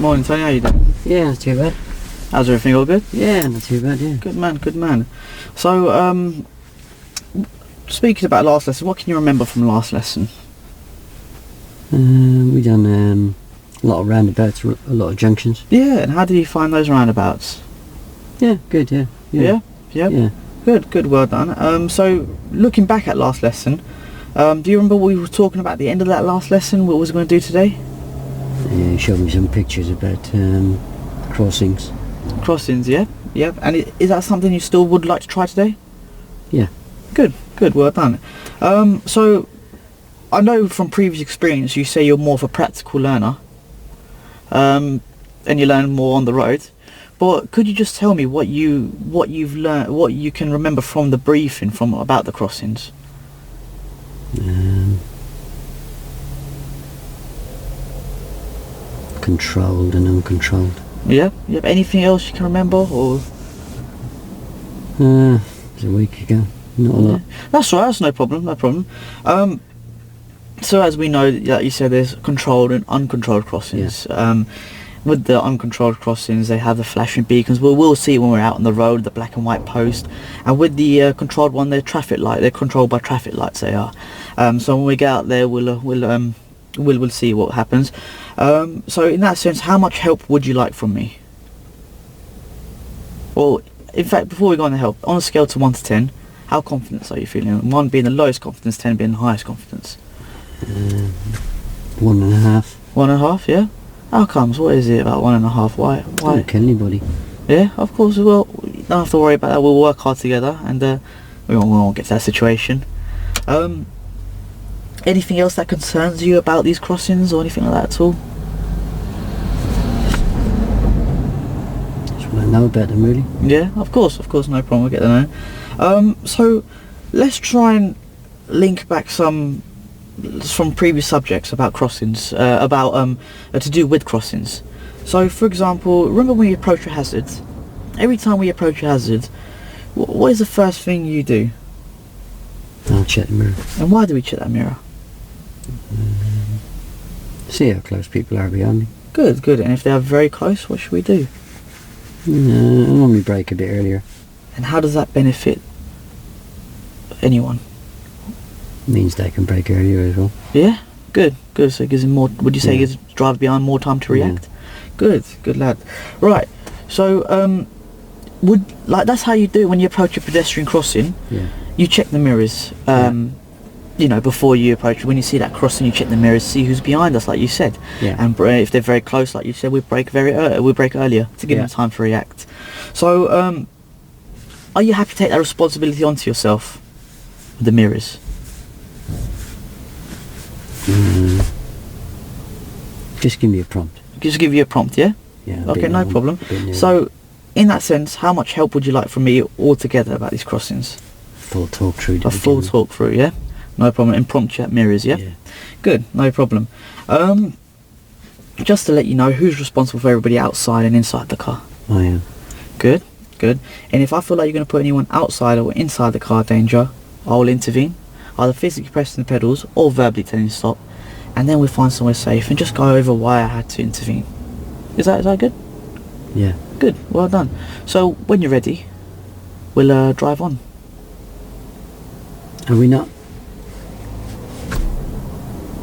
Morning, Tony. How you doing? Yeah, not too bad. How's everything? All good? Yeah, not too bad, yeah. Good man, good man. So, speaking about last lesson, what can you remember from last lesson? We done a lot of roundabouts, a lot of junctions. Yeah, and how did you find those roundabouts? Yeah, good, yeah. Yeah? Yeah. Good, well done. So, looking back at last lesson, do you remember what we were talking about at the end of that last lesson, what we was going to do today? You showed me some pictures about crossings. Crossings, yeah? Yep. And is that something you still would like to try today? Yeah. Good, well done. So, I know from previous experience you say you're more of a practical learner, and you learn more on the road. But could you just tell me what you've learned, what you can remember from the briefing about the crossings? Controlled and uncontrolled. Yeah. Yep. Anything else you can remember, or? It was a week ago. Not a lot. That's right. That's no problem. So as we know, like you said, there's controlled and uncontrolled crossings. Yeah. With the uncontrolled crossings, they have the flashing beacons. We'll see it when we're out on the road, the black and white post. And with the controlled one, they're traffic light. They're controlled by traffic lights. They are. So when we get out there, we'll see what happens. So in that sense, how much help would you like from me? Well, in fact, before we go on the help, on a scale to 1 to 10, how confident are you feeling? 1 being the lowest confidence, 10 being the highest confidence. 1.5. 1.5, yeah? How comes? What is it about 1.5? Why? Don't kill anybody. Yeah, of course. Well, you don't have to worry about that. We'll work hard together, and we won't get to that situation. Anything else that concerns you about these crossings or anything like that at all? Just want to know about them, really. Yeah, of course, no problem. We'll get to know. So let's try and link back some from previous subjects about crossings, to do with crossings. So, for example, remember when you approach a hazard? Every time we approach a hazard, what is the first thing you do? I'll check the mirror. And why do we check that mirror? See how close people are behind me. Good. And if they are very close, what should we do? I normally brake a bit earlier. And how does that benefit anyone? Means they can brake earlier as well. Yeah, good. So it gives him more. Would you say it gives driver behind more time to react? Yeah. Good lad. Right. So that's how you do when you approach a pedestrian crossing. Yeah. You check the mirrors. Before you approach, when you see that crossing, you check the mirrors, see who's behind us, like you said. Yeah. And if they're very close, like you said, we brake earlier to give them time to react. So, are you happy to take that responsibility onto yourself with the mirrors? Just give me a prompt. Just give you a prompt, yeah? Yeah. Okay, no problem. So, in that sense, how much help would you like from me altogether about these crossings? Full talk through. A full talk through, yeah? No problem. Impromptu chat mirrors, yeah? Good, no problem. Just to let you know, who's responsible for everybody outside and inside the car? I am. Good. And if I feel like you're going to put anyone outside or inside the car danger, I will intervene, either physically pressing the pedals or verbally telling you to stop, and then we find somewhere safe and just go over why I had to intervene. Is that good? Yeah. Good, well done. So when you're ready, we'll drive on. Are we not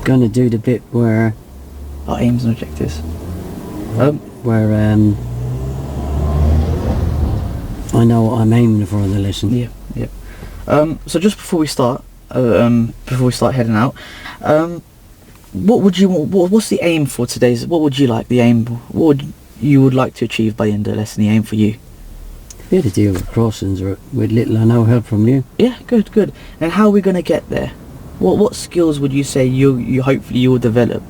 going to do the bit where Our aims and objectives. where I know what I'm aiming for in the lesson? Yeah. So just before we start heading out, what's the aim for today's? What would you like the aim? What would you like to achieve by the end of the lesson? The aim for you? Be able to deal with crossings with little or no help from you. Yeah, good. And how are we going to get there? What skills would you say you hopefully you will develop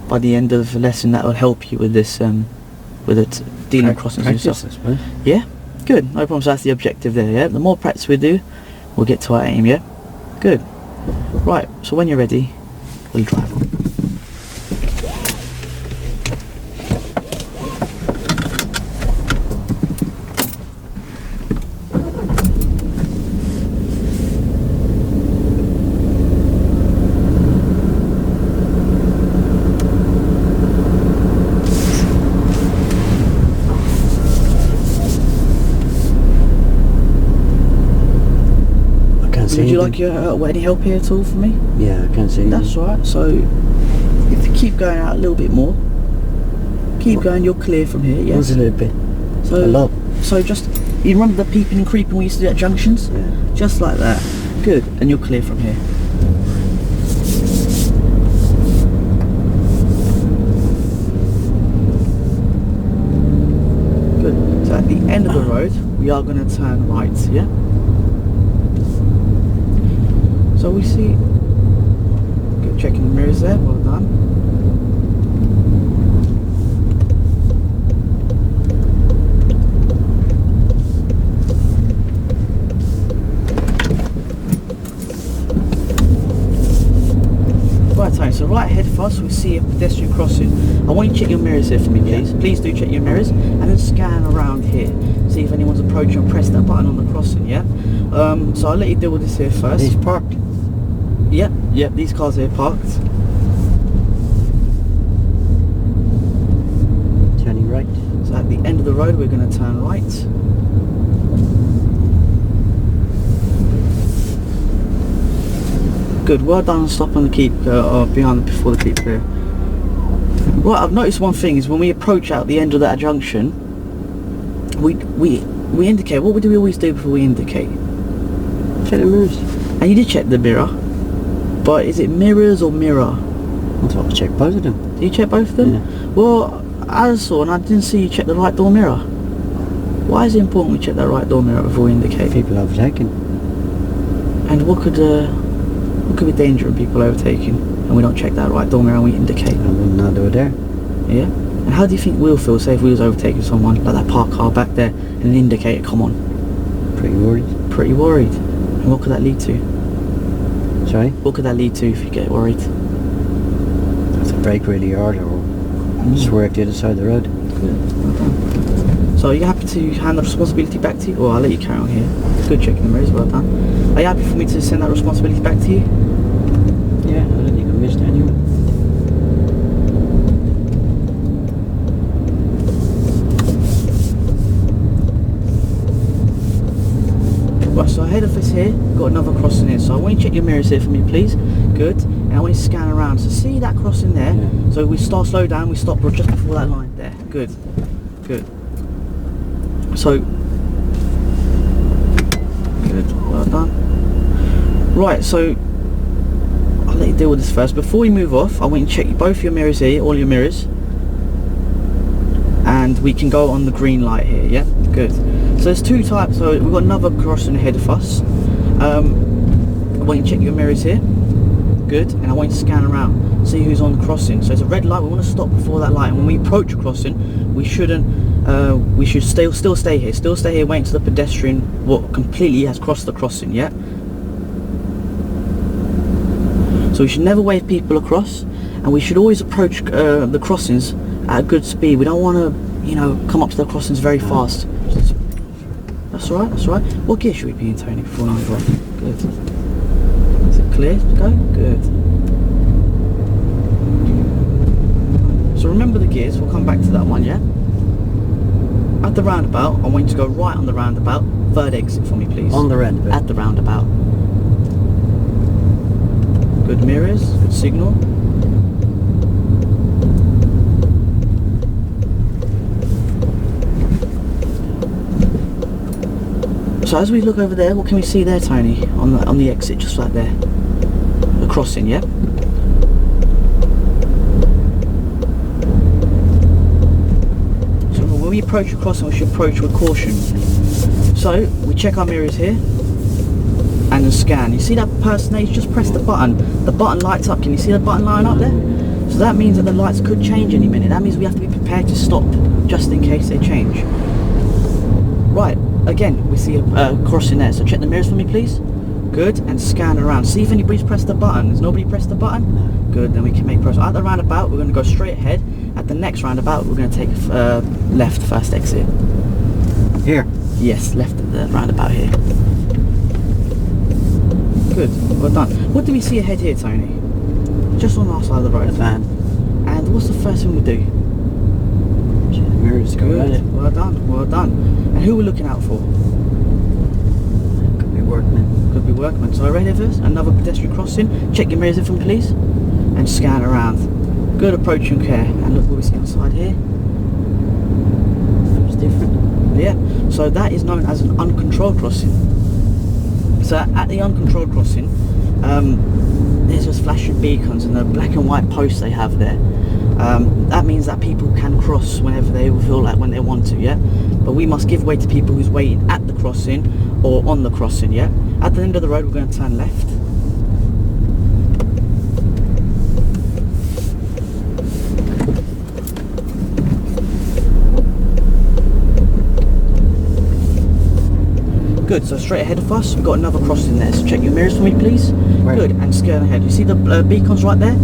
by the end of the lesson that will help you with this dealing with crossings yourself? I suppose. Yeah, good. No problem. So that's the objective there. Yeah, the more practice we do, we'll get to our aim. Yeah, good. Right. So when you're ready, we'll drive on. see would you anything. like any help here at all from me? Yeah, I can't see anything. That's right. So if you keep going out a little bit more, keep going, you're clear from here. Yeah. What's a little bit? So A lot. So just, you remember the peeping and creeping we used to do at junctions? Yeah. Just like that. Good. And you're clear from here. Good. So at the end of the road, we are going to turn right, yeah? So we see, good, checking the mirrors there, well done. Right, Tony, so right ahead of us we see a pedestrian crossing. I want you to check your mirrors here for me, please. Yeah. Please do check your mirrors and then scan around here. See if anyone's approaching and press that button on the crossing, yeah? So I'll let you deal with this here first. He's parked. Yep, these cars here parked. Turning right. So at the end of the road we're going to turn right. Good, well done on stopping the keep behind before the keep clear. What I've noticed one thing is when we approach out the end of that junction, we indicate. What do we always do before we indicate? Check the mirrors. And you did check the mirror, but is it mirrors or mirror? I thought I checked both of them. Did you check both of them? Yeah. Well, I saw and I didn't see you check the right door mirror. Why is it important we check that right door mirror before we indicate? People overtaking. And what could be danger in people overtaking and we don't check that right door mirror and we indicate? I wouldn't know they were there. Yeah? And how do you think we'll feel, say if we was overtaking someone, like that parked car back there and an indicator come on? Pretty worried. Pretty worried. And what could that lead to? Sorry? What could that lead to if you get worried? Have to brake really hard or swerve the other side of the road. Good, well done. So are you happy to hand the responsibility back to you? Or I'll let you carry on here. Good checking the mirrors, well done. Are you happy for me to send that responsibility back to you? Yeah, I don't think I missed anyone. Right, so ahead of us here, got another crossing here. So I want you to check your mirrors here for me, please. Good. And I want you to scan around. So see that crossing there? Yeah. So we slow down, we stop just before that line there. Good. Good. So, good, well done. Right, so I'll let you deal with this first. Before we move off, I want you to check both your mirrors here, all your mirrors. And we can go on the green light here, yeah? Good. So there's two types, so we've got another crossing ahead of us. I want you to check your mirrors here. Good, and I want you to scan around, see who's on the crossing. So it's a red light, we want to stop before that light. And when we approach a crossing, we shouldn't, we should still stay here. Still stay here, waiting till the pedestrian completely has crossed the crossing, yeah? So we should never wave people across, and we should always approach the crossings at a good speed. We don't want to, you know, come up to the crossings very fast. That's all right, that's all right. What gear should we be in, Tony, before we move off? Good. Is it clear to go? Good. So remember the gears, we'll come back to that one, yeah? At the roundabout, I want you to go right on the roundabout. Third exit for me, please. On the roundabout? At the roundabout. Good mirrors, good signal. So as we look over there, what can we see there, Tony? On the exit, just right there. The crossing, yeah? So when we approach a crossing, we should approach with caution. So we check our mirrors here and then scan. You see that person there? You just press the button. The button lights up. Can you see the button line up there? So that means that the lights could change any minute. That means we have to be prepared to stop just in case they change. Right. Again, we see a crossing there, so check the mirrors for me, please. Good, and scan around. See if anybody's pressed the button. Has nobody pressed the button? No. Good, then we can make progress. At the roundabout, we're going to go straight ahead. At the next roundabout, we're going to take left, first exit. Here? Yes, left at the roundabout here. Good, well done. What do we see ahead here, Tony? Just on our side of the road. A van. And what's the first thing we do? Mirrors go around it. Well done, well done. And who are we looking out for? Could be workman. Could be workmen. So right here first, another pedestrian crossing. Check your mirrors in for me, please. And scan around. Good approach and care. And look what we see on the side here. It's different. Yeah. So that is known as an uncontrolled crossing. So at the uncontrolled crossing, there's just flashing beacons and the black and white posts they have there. That means that people can cross whenever they feel like, when they want to, yeah? But we must give way to people who's waiting at the crossing or on the crossing, yeah? At the end of the road, we're going to turn left. Good, so straight ahead of us, we've got another crossing there. So check your mirrors for me, please. Right. Good, and scan ahead. You see the beacons right there?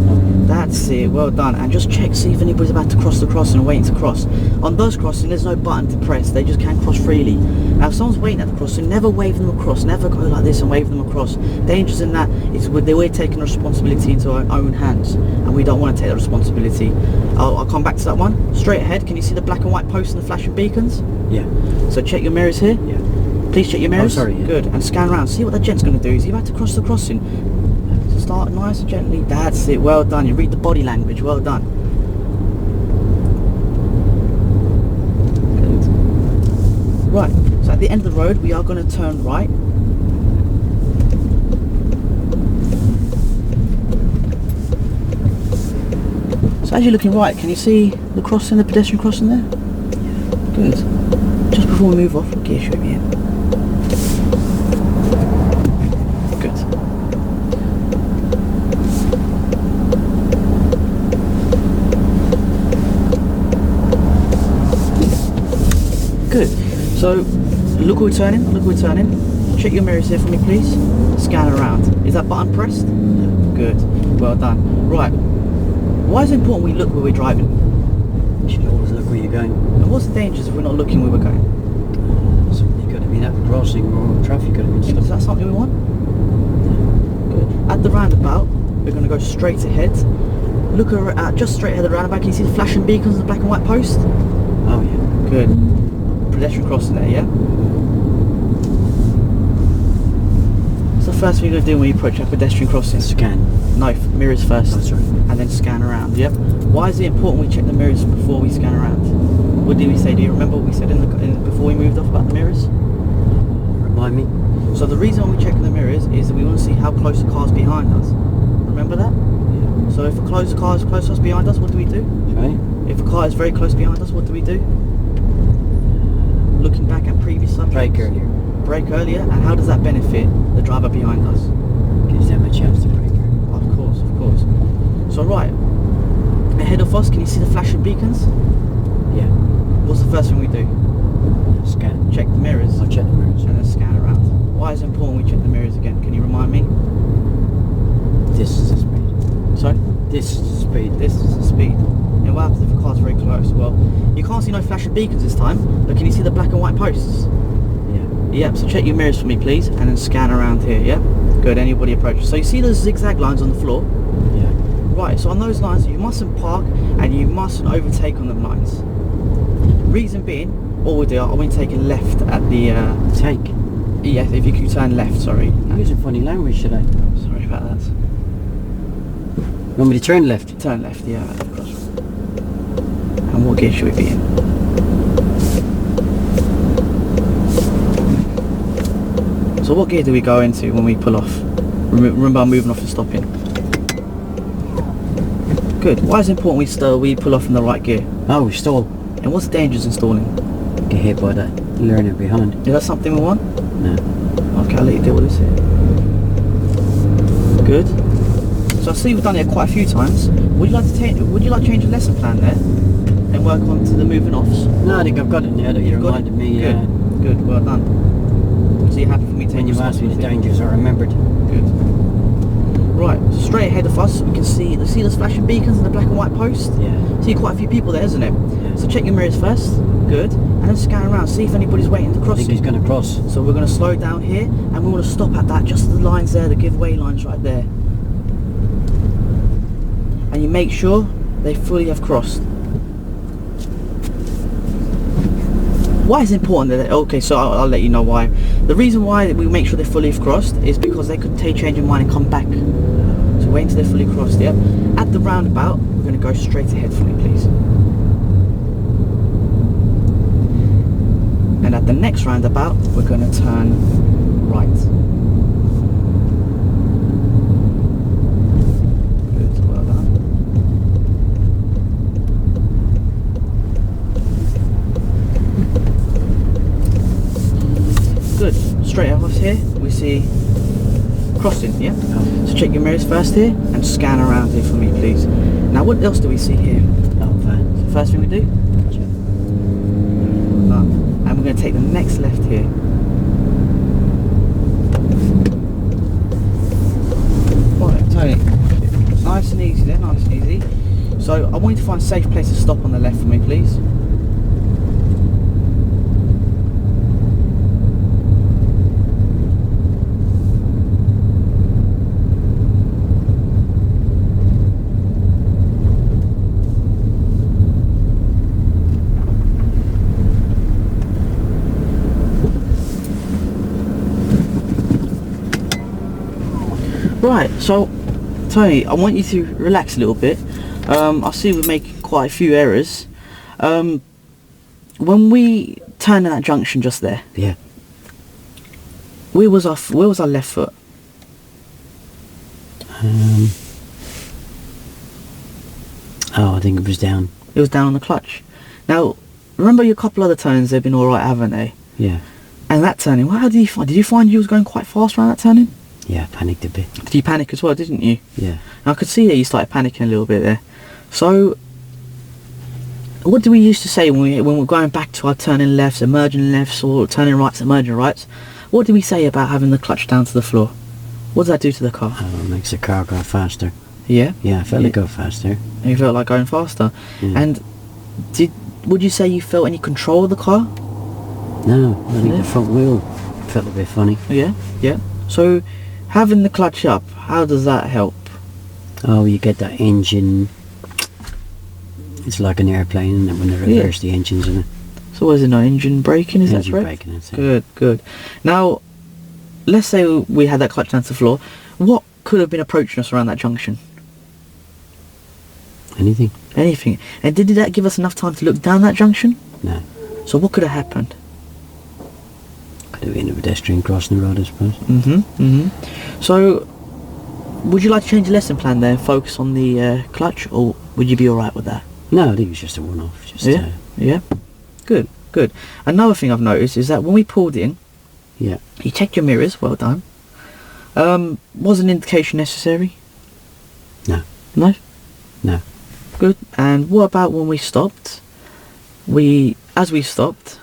That's it, well done. And just check, see if anybody's about to cross the crossing or waiting to cross. On those crossing, there's no button to press. They just can cross freely. Now, if someone's waiting at the crossing, never wave them across. Never go like this and wave them across. Dangers in that is we're taking responsibility into our own hands, and we don't want to take that responsibility. I'll come back to that one. Straight ahead, can you see the black and white posts and the flashing beacons? Yeah. So check your mirrors here. Yeah. Please check your mirrors. Oh, sorry, yeah. Good, and scan around. See what that gent's going to do. Is he about to cross the crossing? So start nice and gently. That's it. Well done. You read the body language. Well done. Good. Right. So at the end of the road, we are going to turn right. So as you're looking right, can you see the crossing, the pedestrian crossing there? Good. Just before we move off, what gear should we be in? Good. Good. So, look where we're turning, look where we're turning. Check your mirrors here for me, please. Scan around. Is that button pressed? Good. Well done. Right. Why is it important we look where we're driving? You should always look where you're going. And what's the dangers if we're not looking where we're going? Somebody could have been at the crossing or traffic could have been Is stopped. that something we want? Good. At the roundabout, we're going to go straight ahead. Look just straight ahead of the roundabout. Can you see the flashing beacons, the black and white post? Oh yeah. Good. Pedestrian crossing there, yeah? What's the first thing you're going to do when you approach a pedestrian crossing? Scan. No, mirrors first. Oh, sorry. And then scan around, yep. Why is it important we check the mirrors before we scan around? What did we say? Do you remember what we said before we moved off about the mirrors? Remind me. So the reason we check the mirrors is that we want to see how close the car's behind us. Remember that? Yeah. So if a car is close to us behind us, what do we do? Right. If a car is very close behind us, what do we do? Looking back at previous subjects. Brake earlier. Brake earlier, and how does that benefit the driver behind us? Gives them a chance to brake. Of course, of course. So right, ahead of us, can you see the flashing beacons? Yeah. What's the first thing we do? Scan. Check the mirrors. I'll check the mirrors. And then scan around. Why is it important we check the mirrors again? Can you remind me? This is the speed. Sorry? This is the speed. This is the speed. And what happens if a car's very close? Well, you can't see no flashing beacons this time, but can you see the black and white posts? Yeah. Yep, so check your mirrors for me, please, and then scan around here, yeah? Good, anybody approaches. So you see those zigzag lines on the floor? Yeah. Right, so on those lines, you mustn't park and you mustn't overtake on them lines. Reason being, all we do, I want to take a left at the... Take. Yes, if you could turn left, sorry. You're using funny language today. Sorry about that. You want me to turn left? Turn left, yeah, at the crossroad. And what gear should we be in? So what gear do we go into when we pull off? Remember moving off and stopping. Good. Why is it important we pull off in the right gear? Oh, we stall. And what's the dangers in stalling? Get hit by that learner behind. Is that something we want? No. Okay, I'll let you deal with this here. Good. So I see we've done it quite a few times. Would you like to change the lesson plan there and work on to the moving offs? No, I think I've got it now that you reminded me. Good. Good. Well done. So you're happy for me to take When you asked me the responsibility? dangers, I remembered. Good. Right, so straight ahead of us, we can see those flashing beacons and the black and white post. Yeah. See quite a few people there, isn't it? Yeah. So check your mirrors first. Good. And then scan around, see if anybody's waiting to I cross think you. he's going to cross. So we're going to slow down here, and we want to stop at that, just the lines there, the giveaway lines right there. And you make sure they fully have crossed. Why is it important that, okay, so I'll let you know why. The reason why we make sure they're fully crossed is because they could change your mind and come back. So wait until they're fully crossed, yeah? At the roundabout, we're going to go straight ahead for me, please. And at the next roundabout, we're going to turn right. Good, well done. Good. Straight across here, we see crossing, yeah? So check your mirrors first here and scan around here for me, please. Now, what else do we see here? So first thing we do, and we're going to take the next left here. Right, Tony, nice and easy there, nice and easy. So I want you to find a safe place to stop on the left for me, please. Right, so Tony, I want you to relax a little bit. I see we're making quite a few errors. When we turned in that junction just there, Yeah. where was our left foot? Oh, I think it was down. It was down on the clutch. Now, remember your couple other turns, they've been alright, haven't they? Yeah. And that turning, how did you find you was going quite fast around that turning? Yeah, I panicked a bit. Did you panic as well, didn't you? Yeah. I could see that you started panicking a little bit there. So, what do we used to say when we're going back to our turning lefts, emerging lefts, or turning rights, emerging rights? What do we say about having the clutch down to the floor? What does that do to the car? Oh, it makes the car go faster. Yeah? Yeah, I felt it go faster. And you felt like going faster. Yeah. And would you say you felt any control of the car? No, I think Yeah. the front wheel felt a bit funny. Yeah, yeah. So, having the clutch up, how does that help? Oh, you get that engine. It's like an airplane, isn't it, when they reverse the engines in it. So what is it now, engine braking, is that Engine correct? braking, that's it. Good, good. Now, let's say we had that clutch down to the floor. What could have been approaching us around that junction? Anything? Anything. And did that give us enough time to look down that junction? No. So what could have happened? Could have been a pedestrian crossing the road, I suppose. So, would you like to change the lesson plan there and focus on the clutch, or would you be alright with that? No, I think it was just a one-off. Just, Yeah, yeah. Good, good. Another thing I've noticed is that when we pulled in, yeah. you checked your mirrors, well done. Was an indication necessary? No. No? No. Good. And what about when we stopped? As we stopped,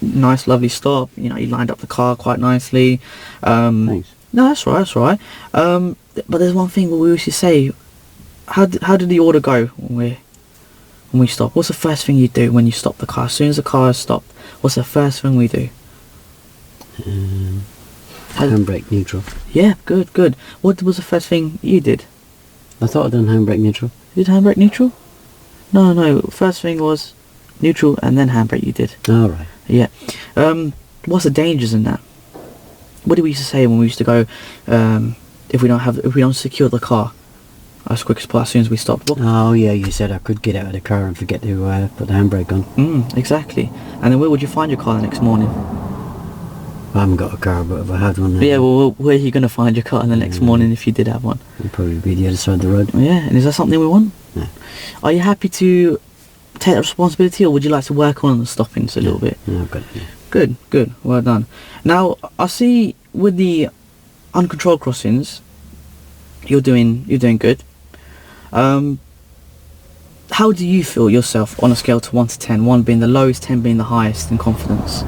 nice lovely stop, you know, you lined up the car quite nicely. Thanks. No, that's right, that's right. But there's one thing we used to say, how did the order go when we stop? What's the first thing you do when you stop the car? As soon as the car has stopped, what's the first thing we do? Handbrake neutral. Yeah, good, good. What was the first thing you did? I thought I'd done handbrake neutral. You did handbrake neutral? No, first thing was neutral and then handbrake you did. All right. Yeah. What's the dangers in that? What did we used to say when we used to go, if we don't secure the car as quick as possible, as soon as we stopped? Oh yeah, you said I could get out of the car and forget to put the handbrake on. Exactly. And then where would you find your car the next morning? I haven't got a car, but if I had one, Yeah, well, where are you going to find your car the next morning if you did have one? it'd probably be the other side of the road. Yeah, and is that something we want? No. Are you happy to take that responsibility, or would you like to work on the stoppings a little bit? No, I've got it. Yeah. Good, good, well done. Now, I see with the uncontrolled crossings, you're doing good. How do you feel yourself on a scale to 1 to 10? 1 being the lowest, 10 being the highest in confidence?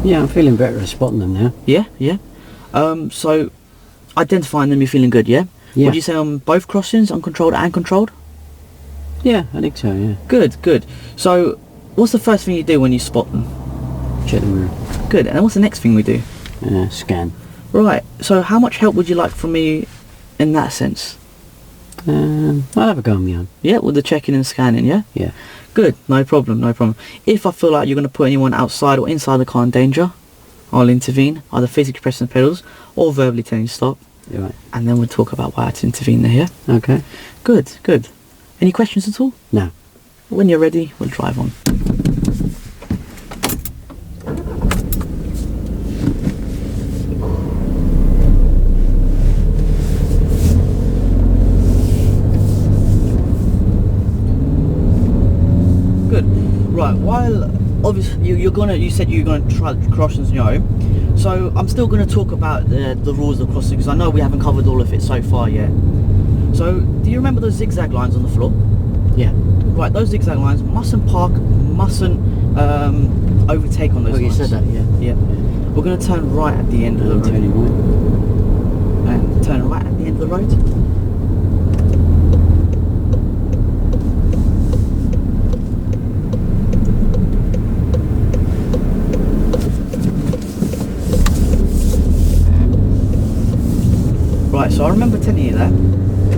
Yeah, I'm feeling better at spotting them now. Yeah, yeah. So identifying them, you're feeling good, yeah? Yeah. Would you say on both crossings, uncontrolled and controlled? Yeah, I think so, yeah. Good, good. So what's the first thing you do when you spot them? Check the mirror. Good. And what's the next thing we do? Scan. Right. So how much help would you like from me in that sense? I'll have a go on my own. Yeah, with the checking and scanning, yeah? Yeah. Good, no problem, no problem. If I feel like you're going to put anyone outside or inside the car in danger, I'll intervene, either physically pressing the pedals or verbally telling you to stop. You're right. And then we'll talk about why I had to intervene there, yeah? Okay. Good, good. Any questions at all? No. When you're ready, we'll drive on. Good. Right, while obviously you said you're gonna try crossings on your own, so I'm still gonna talk about the rules of crossing because I know we haven't covered all of it so far yet. So, do you remember those zigzag lines on the floor? Yeah. Right, those zigzag lines mustn't park, mustn't overtake on those lines. You said that, yeah. Yeah. We're going to turn right at the end of the road. Turning right. And turn right at the end of the road. Right, so I remember telling you that.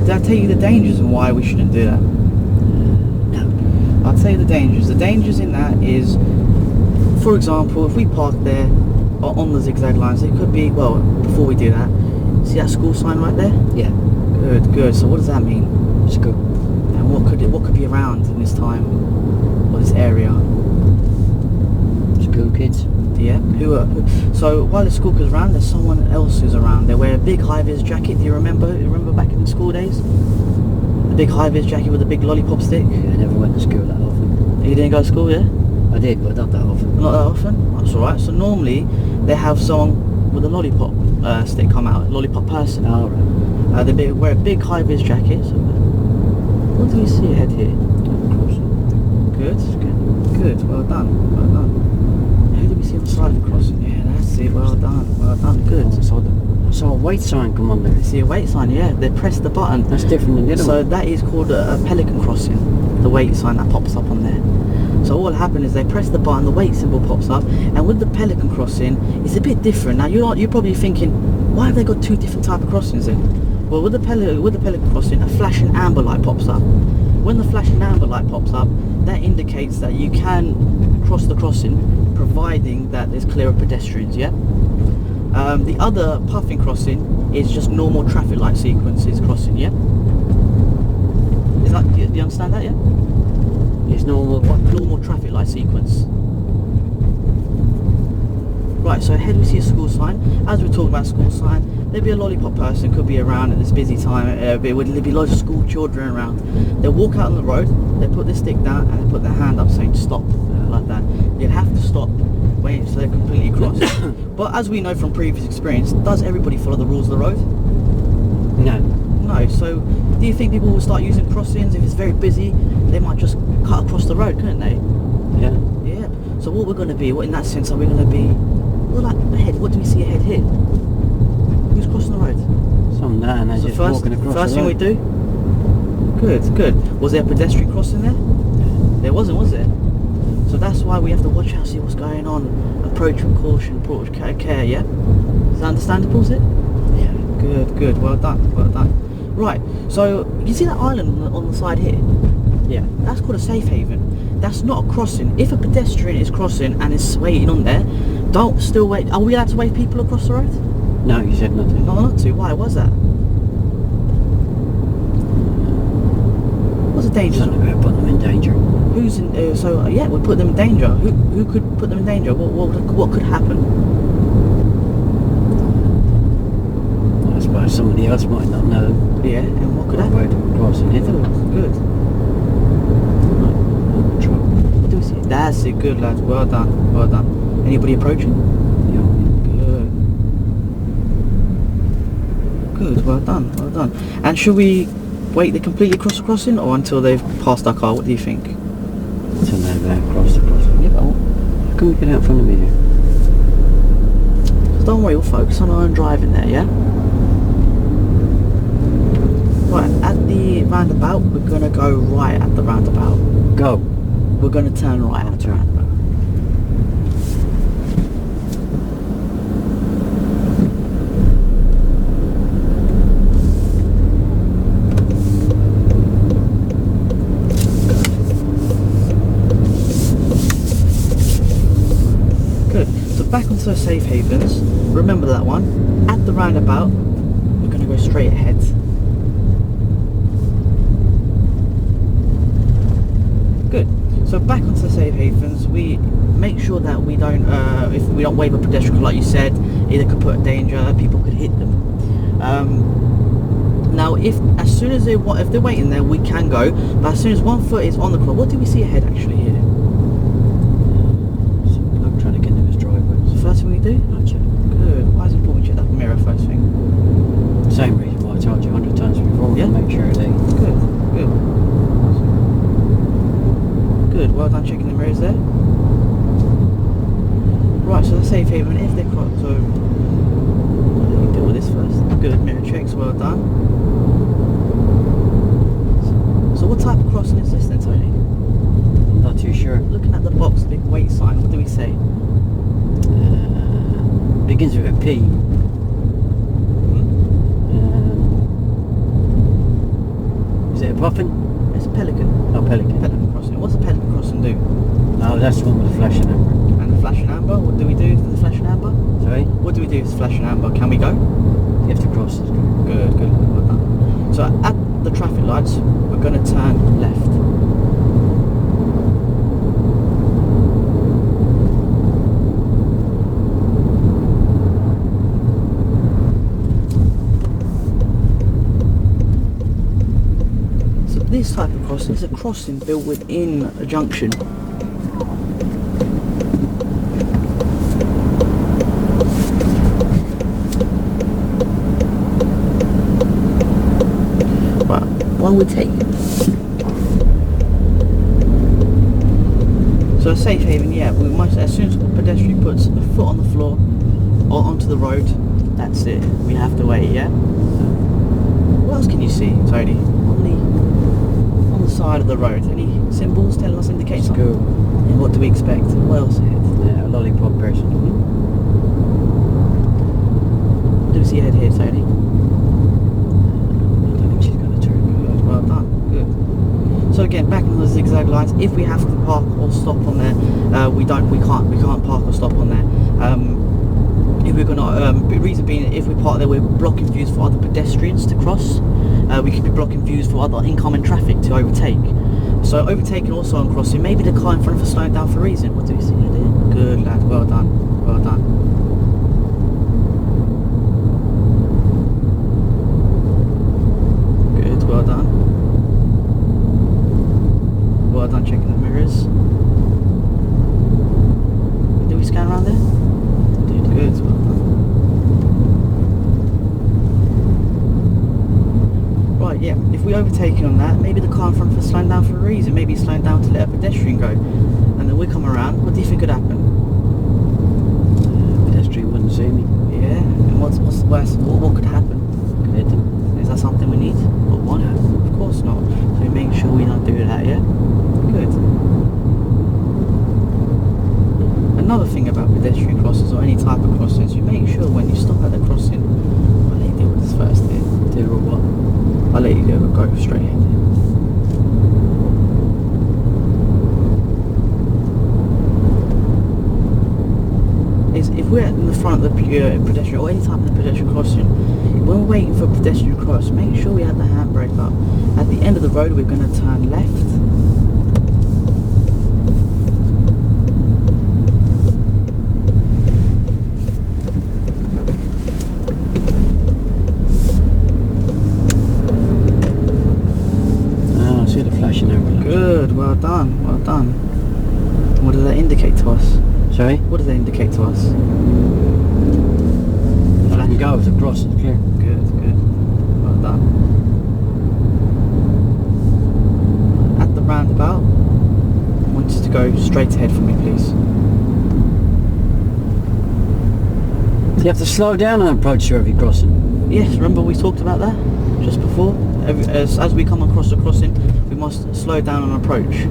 Did I tell you the dangers and why we shouldn't do that? No. I'll tell you the dangers. The dangers in that is, for example, if we park there or on the zigzag lines, it could be, well, before we do that, see that school sign right there? Yeah. Good, good. So what does that mean? School. And what could be around in this time or this area? School kids. Yeah. So while the school kids around, there's someone else who's around. They wear a big high-vis jacket. Do you remember? You remember back in the school days? The big high-vis jacket with the big lollipop stick. Yeah, I never went to school that often. You didn't go to school, yeah? I did, but not that often. Not that often? That's alright. So normally they have someone with a lollipop stick come out, a lollipop person. Oh, right. They wear a big high-vis jacket. So what do we see ahead here? Good, good, good. Well done, well done. Who do we see on the side of the crossing? Yeah, that's it. Well done, good. I saw a weight sign come on there. You see a weight sign? Yeah, they press the button. That's different than the other So one. that is called a Pelican crossing. The weight sign that pops up on there. So what will happen is they press the button, the weight symbol pops up, and with the Pelican crossing, it's a bit different. Now you're probably thinking, why have they got two different type of crossings then? Well, with the Pelican crossing, a flashing amber light pops up. When the flashing amber light pops up, that indicates that you can cross the crossing, providing that there's clear of pedestrians. Yeah. The other puffin crossing is just normal traffic light sequences crossing. Yeah. Is that? Do you understand that? Yeah. It's normal. What normal traffic light sequence? Right, so ahead we see a school sign. As we're talking about school sign, there'll be a lollipop person, could be around at this busy time. There'll be loads of school children around. They'll walk out on the road, they put their stick down and they put their hand up saying stop, like that. You'll have to stop, wait so they're completely across. But as we know from previous experience, does everybody follow the rules of the road? No. No, so do you think people will start using crossings? If it's very busy, they might just cut across the road, couldn't they? Yeah. Yeah. So what we're going to be, what in that sense are we going to be? Well, like ahead, what do we see ahead here? Who's crossing the road? Some man, they're So just first walking across thing the we road. do? Good, good. Was there a pedestrian crossing there? There wasn't, was there? So that's why we have to watch out, see what's going on. Approach with caution, approach with care, yeah? Is that understandable, is it? Yeah. Good, good. Well done, well done. Right, so you see that island on the side here? Yeah. That's called a safe haven. That's not a crossing. If a pedestrian is crossing and is waiting on there, don't still wait. Are we allowed to wait people across the road? No, you said not to. No, not to. Why? What's that? What's the danger? Something about putting them in danger. Who's in? Yeah, we put them in danger. Who could put them in danger? What could happen? I suppose somebody else might not know. Yeah, and what could Where happen? to cross and hit them. Good. Trouble. What do we see? That's it. Good, lads. Well done. Well done. Anybody approaching? Good. Good. Well done. Well done. And should we wait they completely cross the crossing or until they've passed our car? What do you think? Until they've crossed the crossing. Yeah, but how can we get out in front of me here? So don't worry, we'll focus on our own driving there, yeah? Right, at the roundabout, we're going to go right at the roundabout. Go. We're going to turn right at the roundabout. safe havens, remember that one. At the roundabout, we're going to go straight ahead. Good. So back onto the safe havens, we make sure that we don't, if we don't wave a pedestrian, like you said, either could put a danger, people could hit them. Now, if they're waiting there, we can go. But as soon as one foot is on the clock, what do we see ahead actually here? I'm trying to get to his driveway. It's the first thing we do? I'll check. Good. Why is it important we check that mirror first thing? Same reason why I told you 100 times before. Yeah? To make sure they. Good. Good. Good. Well done checking the mirrors there. Right. So the safe haven, if they're crossed, so let me deal with this first. Good. Mirror checks. Well done. So what type of crossing is this then, Tony? I'm not too sure. Looking at the box, big wait sign, what do we say? Begins with a P. Is it a puffin? It's Pelican. Oh, Pelican. Pelican crossing. What's a Pelican crossing do? Oh, that's the one with the flashing amber. And the flashing amber, what do we do for the flashing amber? Sorry? What do we do with the flashing amber? Can we go? You have to cross it. Good, good. Well done. So at the traffic lights, we're going to turn left. This type of crossing is a crossing built within a junction. Right, one would take. So a safe haven, yeah, we must, as soon as a pedestrian puts a foot on the floor or onto the road, that's it. We have to wait, yeah? What else can you see, Tony? On the side of the road, any symbols telling us, indicate something? School. And what do we expect? What else ahead? Yeah, a lollipop person. What do we see ahead here, Tony? I don't think she's going to turn. Good, well done, good. So again, back on the zigzag lines, if we have to park or stop on there, we can't park or stop on there. If we're gonna, the reason being, if we park there, we're blocking views for other pedestrians to cross. We could be blocking views for other incoming traffic to overtake. So overtaking also on crossing, maybe the car in front of us slowing down for a reason. What do we see there? Good lad, well done, well done. Good, well done. Well done checking the mirrors. Did we scan around there? Did, good, well done. Right, yeah, if we overtaking on that, maybe the car in front of us slowing down for a reason. Maybe he's slowing down to let a pedestrian go. And then we come around, what do you think could happen? Pedestrian wouldn't see me. Yeah, and what's the worst? What could happen? Could hit them. Is that something we need? Or want? Of course not. So we make sure we don't do that, yeah? Good. Another thing about pedestrian crossings or any type of crossings, you make sure when you stop at the crossing, I'll let you deal with this first here. Do what? I'll let you go straight ahead. Is if we're in the front of the pedestrian or any type of pedestrian crossing, when we're waiting for a pedestrian cross, make sure we have the handbrake up. At the end of the road, we're going to turn left. Good, well done, well done. What does that indicate to us? Sorry? What does that indicate to us? I can go across, it's clear. Good, good. Well done. At the roundabout, I want you to go straight ahead for me, please. Do you have to slow down and approach to every crossing? Yes, remember we talked about that just before? As we come across the crossing, we must slow down and approach.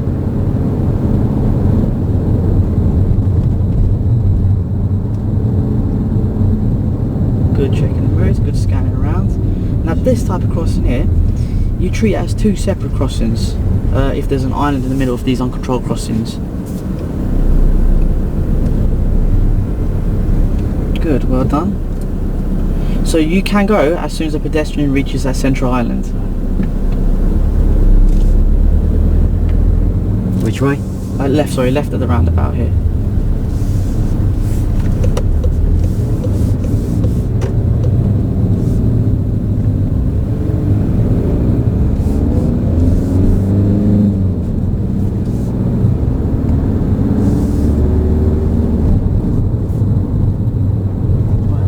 Good checking the mirrors, good scanning around. Now this type of crossing here, you treat it as two separate crossings if there's an island in the middle of these uncontrolled crossings. Good, well done. So you can go as soon as the pedestrian reaches that central island. Which way? Left at the roundabout here.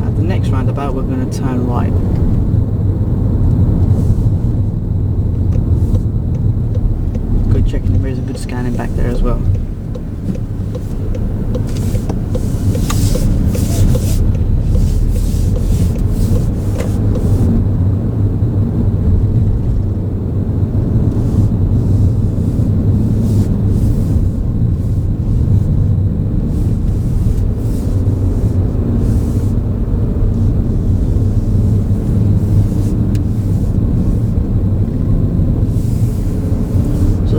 At the next roundabout we're going to turn right. Good checking the mirrors and good scanning back there as well.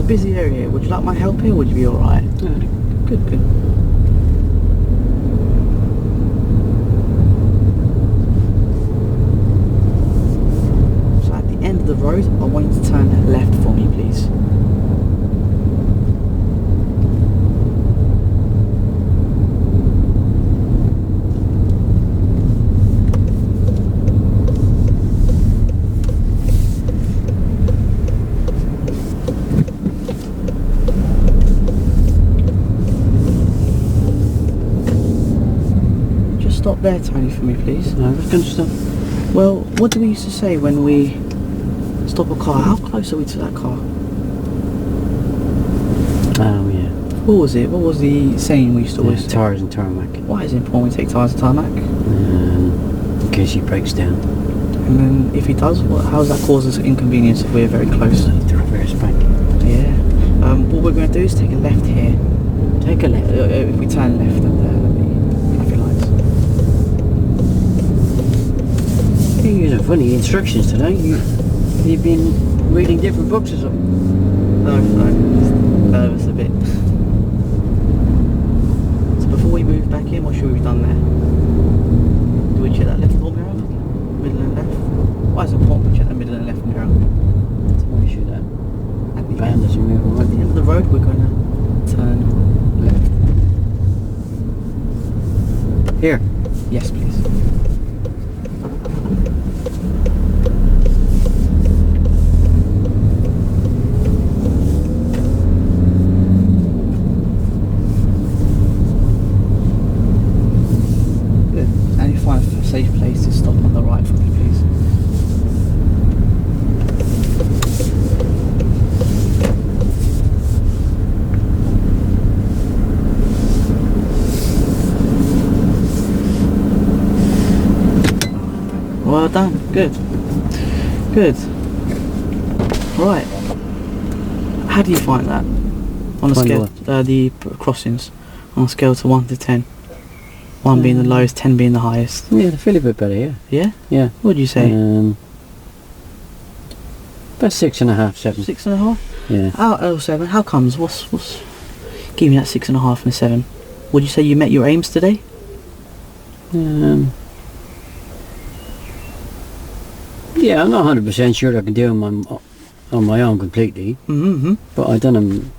Busy area. Would you like my help here? Would you be alright? Good, good. So at the end of the road, I want you to turn left for me, please. Stop there, Tony, for me, please. No, I was going to stop. Well, what do we used to say when we stop a car? How close are we to that car? Oh, yeah. What was it? What was the saying we used to always say? Tyres and tarmac. Why is it important we take tyres and tarmac? In case he breaks down. And then if he does, how does that cause us inconvenience if we're very close? To reverse back. Yeah. What we're going to do is take a left here. Take a left. If we turn left at the traffic lights. You're using funny instructions today. You've been reading different books or something. No, just nervous a bit. So before we move back in, what should we have done there? Do we check that left door mirror? Middle and left? Why is it important we check the middle and left mirror? That's what we should have. At the, Van doesn't move at the end of the road, we're going to turn left. Here. Yes, please. Find a safe place to stop on the right for me, please. Well done. Good. Good. Right. How do you find that? On a scale, the crossings, on a scale to 1 to 10. 1 being the lowest, 10 being the highest. Yeah, they feel a bit better, yeah. Yeah? Yeah. What would you say? About 6.5, 7. 6.5? Yeah. Oh, 7. How comes? What's giving you that 6.5 and a 7? Would you say you met your aims today? Yeah, I'm not 100% sure I can do them on my own completely. Mm-hmm. But I've done them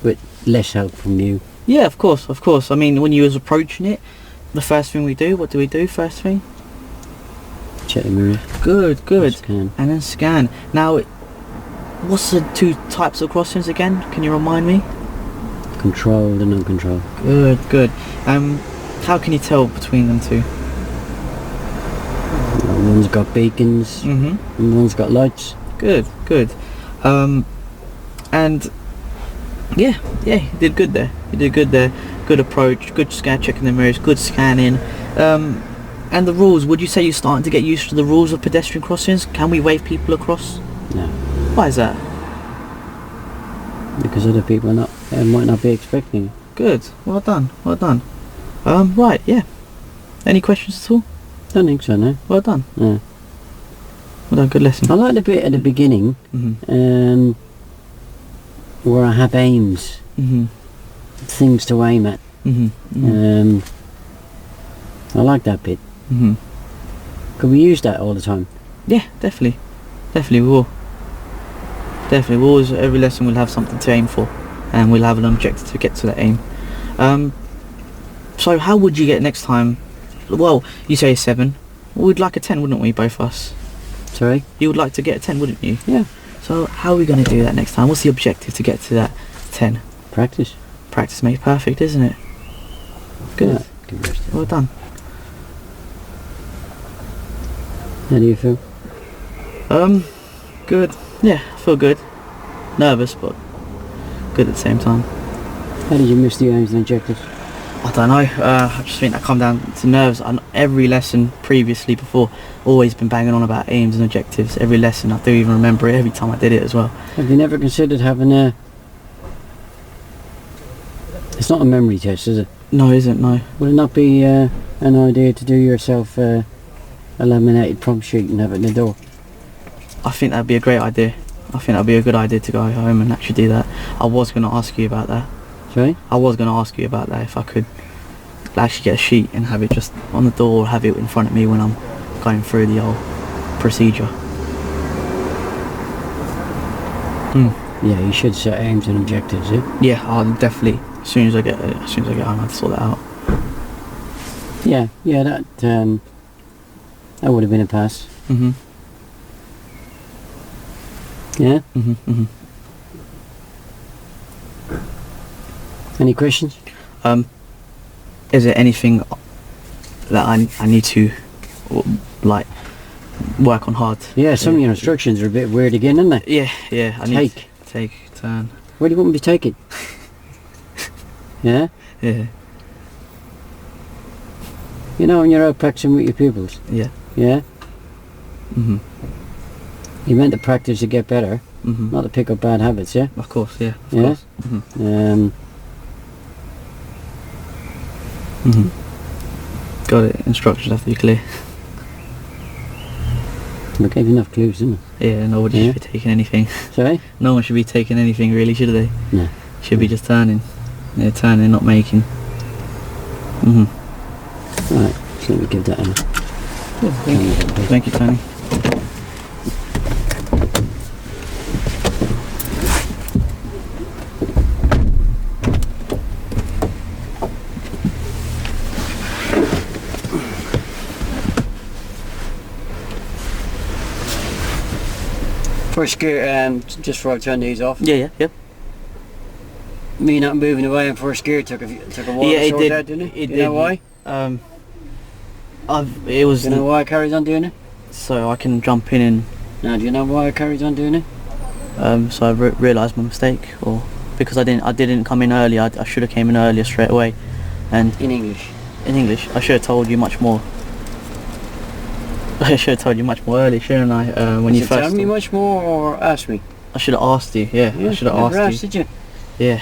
with less help from you. Yeah, of course, of course. I mean, when you was approaching it, the first thing we do, what do we do first thing? Check the mirrors. Good, good. Scan. And then scan. Now, what's the 2 types of crossings again? Can you remind me? Controlled and uncontrolled. Good, good. How can you tell between them 2? One's got beacons, and one's got lights. Good, good. And yeah, you did good there. You did good there. Good approach, good checking the mirrors, good scanning. And the rules, would you say you're starting to get used to the rules of pedestrian crossings? Can we wave people across? No. Why is that? Because other people might not be expecting it. Good, well done, well done. Right, yeah. Any questions at all? Don't think so, no. Well done. Yeah. Well done, good lesson. I like the bit at the beginning, where I have aims, things to aim at. I like that bit. Could we use that all the time? Yeah, definitely. Definitely we will. Definitely. We'll always, every lesson we'll have something to aim for. And we'll have an objective to get to that aim. So how would you get next time? Well, you say a 7. We'd like a 10, wouldn't we, both of us? Sorry? You would like to get a 10, wouldn't you? Yeah. So how are we going to do that next time? What's the objective to get to that 10? Practice. Practice makes perfect, isn't it? Good. Yeah, Well done. How do you feel? Good. Yeah, I feel good. Nervous, but good at the same time. How did you miss the aims and objectives? I don't know. I just think that come down to nerves. Every lesson previously, before, always been banging on about aims and objectives. Every lesson, I do even remember it every time I did it as well. Have you never considered having a... It's not a memory test, is it? No, it isn't, no. Would it not be an idea to do yourself a laminated prompt sheet and have it in the door? I think that'd be a great idea. I think that'd be a good idea to go home and actually do that. I was going to ask you about that. Sorry? I was going to ask you about that, if I could actually get a sheet and have it just on the door, or have it in front of me when I'm going through the whole procedure. Yeah, you should set aims and objectives, yeah? Yeah, I'll definitely. As soon as I get home, I'll sort that out. Yeah, that would have been a pass. Yeah? Any questions? Is there anything that I need to like work on hard? Yeah, some of your instructions are a bit weird again, aren't they? Yeah. I need to take, turn. Where do you want me to take it? Yeah? Yeah. You know when you're out practicing with your pupils? Yeah. Yeah? You meant to practice to get better, not to pick up bad habits, yeah? Of course, yeah. Of Yeah? course. Got it. Instructions have to be clear. We gave you enough clues, didn't we? Yeah, nobody should be taking anything. Sorry? No one should be taking anything really, should they? No. Should be just turning. Yeah, turning, not making. Right, so let me give that a... Thank you, Tony. First gear, just before I turn these off. Yeah. Me not moving away in first gear took a while to sort out, didn't it? You know why? It was. Do you know why I carried on doing it? So I can jump in and. No, do you know why I carried on doing it? So I realised my mistake, or because I didn't come in early. I should have came in earlier straight away, and In English. in English I should have told you much more. I should have told you much more early, shouldn't I? When you first. Tell me much more or ask me? I should have asked you. Yeah, I should have never asked you. Did you? Yeah.